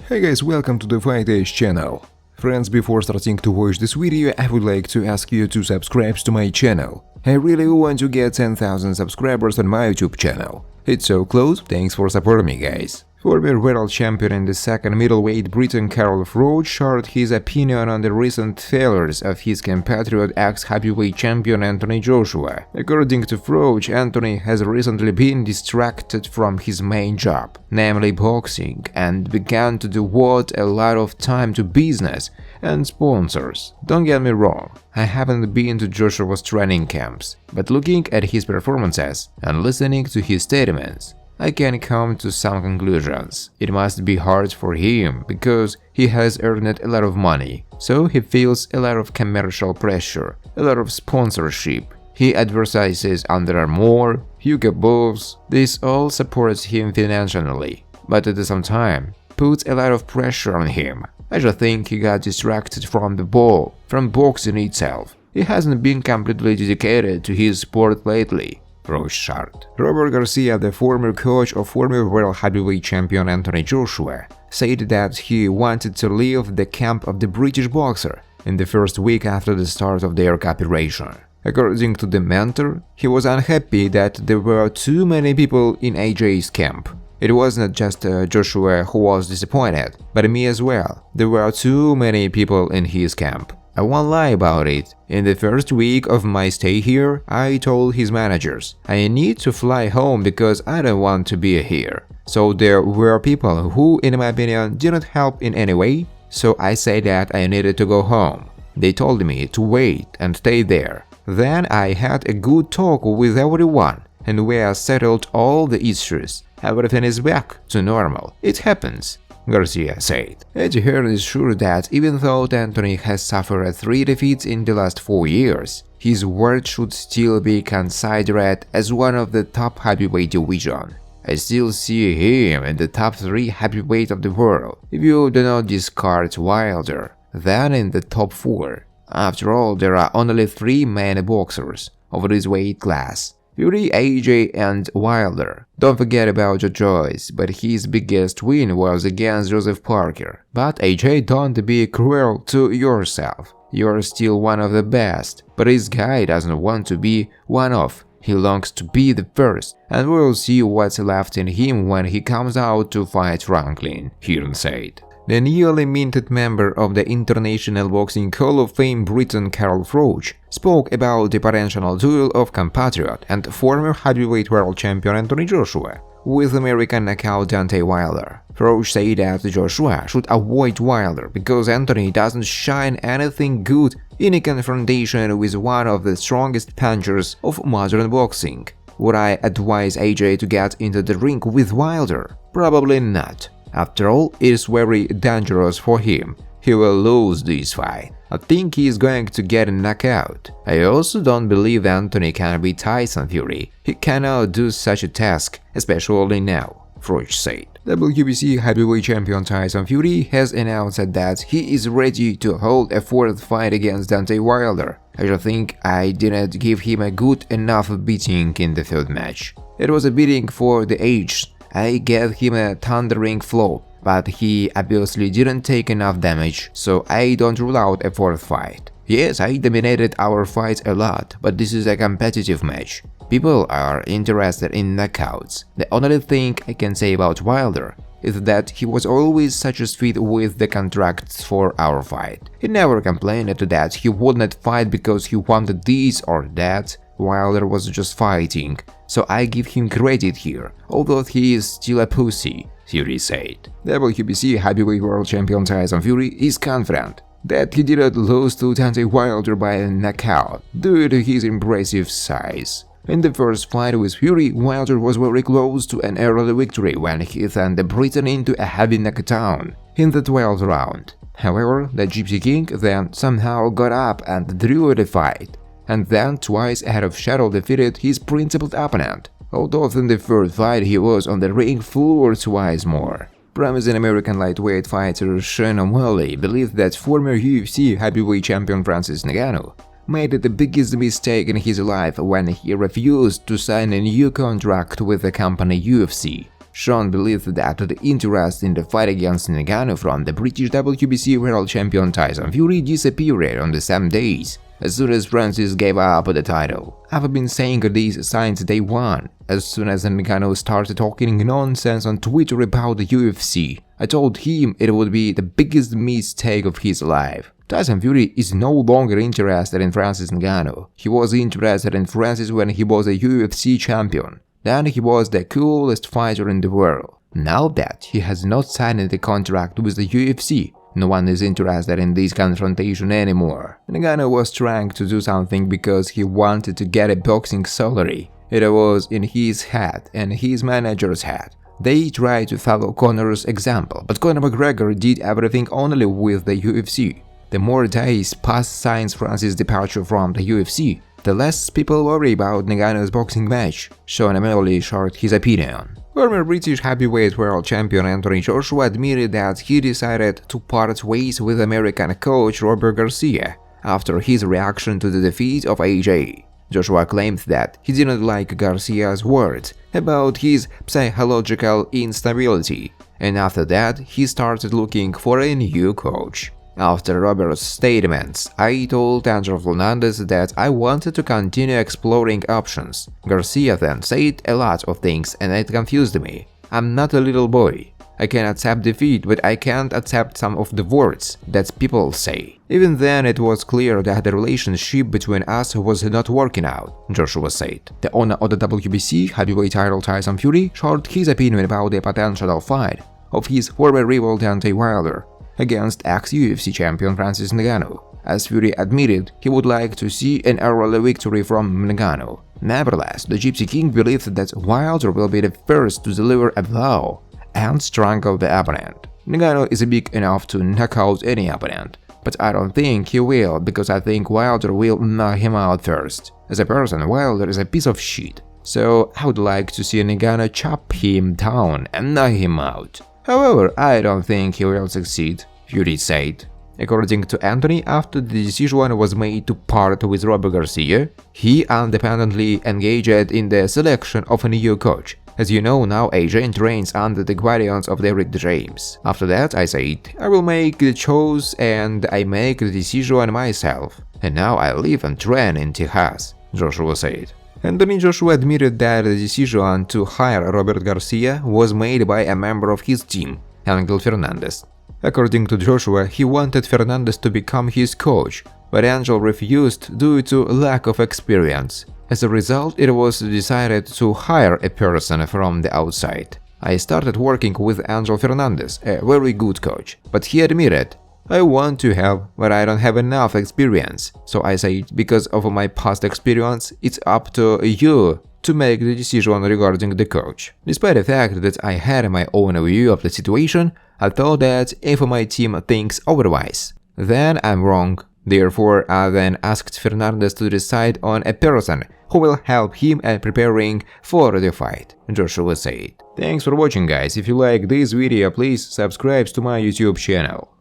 Hey guys, welcome to the Fight Age channel. Friends, before starting to watch this video, I would like to ask you to subscribe to my channel. I really want to get 10,000 subscribers on my YouTube channel. It's so close, thanks for supporting me, guys. Former world champion in the second middleweight Briton Carl Froch shared his opinion on the recent failures of his compatriot ex-heavyweight champion Anthony Joshua. According to Froch, Anthony has recently been distracted from his main job, namely boxing, and began to devote a lot of time to business and sponsors. Don't get me wrong, I haven't been to Joshua's training camps, but looking at his performances and listening to his statements, I can come to some conclusions. It must be hard for him, because he has earned a lot of money, so he feels a lot of commercial pressure, a lot of sponsorship. He advertises Under Armour, Hugo Boss. This all supports him financially, but at the same time puts a lot of pressure on him. I just think he got distracted from the ball, from boxing itself. He hasn't been completely dedicated to his sport lately. Froch shared. Robert Garcia, the former coach of former world heavyweight champion Anthony Joshua, said that he wanted to leave the camp of the British boxer in the first week after the start of their cooperation. According to the mentor, he was unhappy that there were too many people in AJ's camp. It wasn't just Joshua who was disappointed, but me as well. There were too many people in his camp. I won't lie about it. In the first week of my stay here, I told his managers, I need to fly home because I don't want to be here. So there were people who, in my opinion, didn't help in any way, so I said that I needed to go home. They told me to wait and stay there. Then I had a good talk with everyone, and we settled all the issues. Everything is back to normal. It happens, Garcia said. Eddie Hearn is sure that even though Anthony has suffered 3 defeats in the last 4 years, his word should still be considered as one of the top heavyweight division. I still see him in the top 3 heavyweight of the world, if you do not discard Wilder, then in the top 4. After all, there are only 3 main boxers of this weight class: Fury, AJ, and Wilder. Don't forget about Joyce, but his biggest win was against Joseph Parker. But AJ, don't be cruel to yourself. You're still one of the best, but this guy doesn't want to be one of. He longs to be the first, and we'll see what's left in him when he comes out to fight Franklin, Hearn said. The newly minted member of the International Boxing Hall of Fame Briton Carl Froch spoke about the potential duel of compatriot and former heavyweight world champion Anthony Joshua with American knockout Deontay Wilder. Froch said that Joshua should avoid Wilder because Anthony doesn't shine anything good in a confrontation with one of the strongest punchers of modern boxing. Would I advise AJ to get into the ring with Wilder? Probably not. After all, it is very dangerous for him. He will lose this fight. I think he is going to get a knockout. I also don't believe Anthony can beat Tyson Fury. He cannot do such a task, especially now, Froch said. WBC heavyweight champion Tyson Fury has announced that he is ready to hold a 4th fight against Deontay Wilder. I just think I didn't give him a good enough beating in the 3rd match. It was a beating for the ages. I gave him a thundering flow, but he obviously didn't take enough damage, so I don't rule out a 4th fight. Yes, I dominated our fights a lot, but this is a competitive match. People are interested in knockouts. The only thing I can say about Wilder is that he was always such a sweet with the contracts for our fight. He never complained that he would not fight because he wanted this or that. Wilder was just fighting, so I give him credit here, although he is still a pussy, Fury said. WBC heavyweight world champion Tyson Fury is confident that he didn't lose to Deontay Wilder by a knockout due to his impressive size. In the first fight with Fury, Wilder was very close to an early victory when he sent the Briton into a heavy knockdown in the 12th round. However, the Gypsy King then somehow got up and drew the fight, and then twice ahead of schedule defeated his principal opponent, although in the 3rd fight he was on the ring floor twice more. Promising American lightweight fighter Sean O'Malley believed that former UFC heavyweight champion Francis Ngannou made the biggest mistake in his life when he refused to sign a new contract with the company UFC. Sean believed that the interest in the fight against Ngannou from the British WBC world champion Tyson Fury disappeared on the same days, as soon as Francis gave up the title. I've been saying this since day one. As soon as Ngannou started talking nonsense on Twitter about the UFC, I told him it would be the biggest mistake of his life. Tyson Fury is no longer interested in Francis Ngannou. He was interested in Francis when he was a UFC champion. Then he was the coolest fighter in the world. Now that he has not signed the contract with the UFC, no one is interested in this confrontation anymore. Ngannou was trying to do something because he wanted to get a boxing salary. It was in his head and his manager's head. They tried to follow Conor's example, but Conor McGregor did everything only with the UFC. The more days pass since Francis' departure from the UFC, the less people worry about Ngannou's boxing match. Sean O'Malley shared his opinion. Former British heavyweight world champion Anthony Joshua admitted that he decided to part ways with American coach Robert Garcia after his reaction to the defeat of AJ. Joshua claimed that he didn't like Garcia's words about his psychological instability, and after that he started looking for a new coach. After Robert's statements, I told Angel Fernandez that I wanted to continue exploring options. Garcia then said a lot of things and it confused me. I'm not a little boy. I can accept defeat, but I can't accept some of the words that people say. Even then, it was clear that the relationship between us was not working out, Joshua said. The owner of the WBC heavyweight title Tyson Fury shared his opinion about the potential fight of his former rival Deontay Wilder against ex-UFC champion Francis Ngannou, as Fury admitted he would like to see an early victory from Ngannou. Nevertheless, the Gypsy King believed that Wilder will be the first to deliver a blow and strangle the opponent. Ngannou is big enough to knock out any opponent, but I don't think he will, because I think Wilder will knock him out first. As a person, Wilder is a piece of shit, so I would like to see Ngannou chop him down and knock him out. However, I don't think he will succeed, Fury said. According to Anthony, after the decision was made to part with Robert Garcia, he independently engaged in the selection of a new coach. As you know, now AJ trains under the guidance of Derek James. After that, I said, I will make the choice and I make the decision myself. And now I live and train in Texas, Joshua said. Anthony Joshua admitted that the decision to hire Robert Garcia was made by a member of his team, Angel Fernandez. According to Joshua, he wanted Fernandez to become his coach, but Angel refused due to lack of experience. As a result, it was decided to hire a person from the outside. I started working with Angel Fernandez, a very good coach, but he admitted, I want to have, but I don't have enough experience. So I said, because of my past experience, it's up to you to make the decision regarding the coach. Despite the fact that I had my own view of the situation, I thought that if my team thinks otherwise, then I'm wrong. Therefore, I then asked Fernandez to decide on a person who will help him at preparing for the fight, Joshua said. Thanks for watching, guys. If you like this video, please subscribe to my YouTube channel.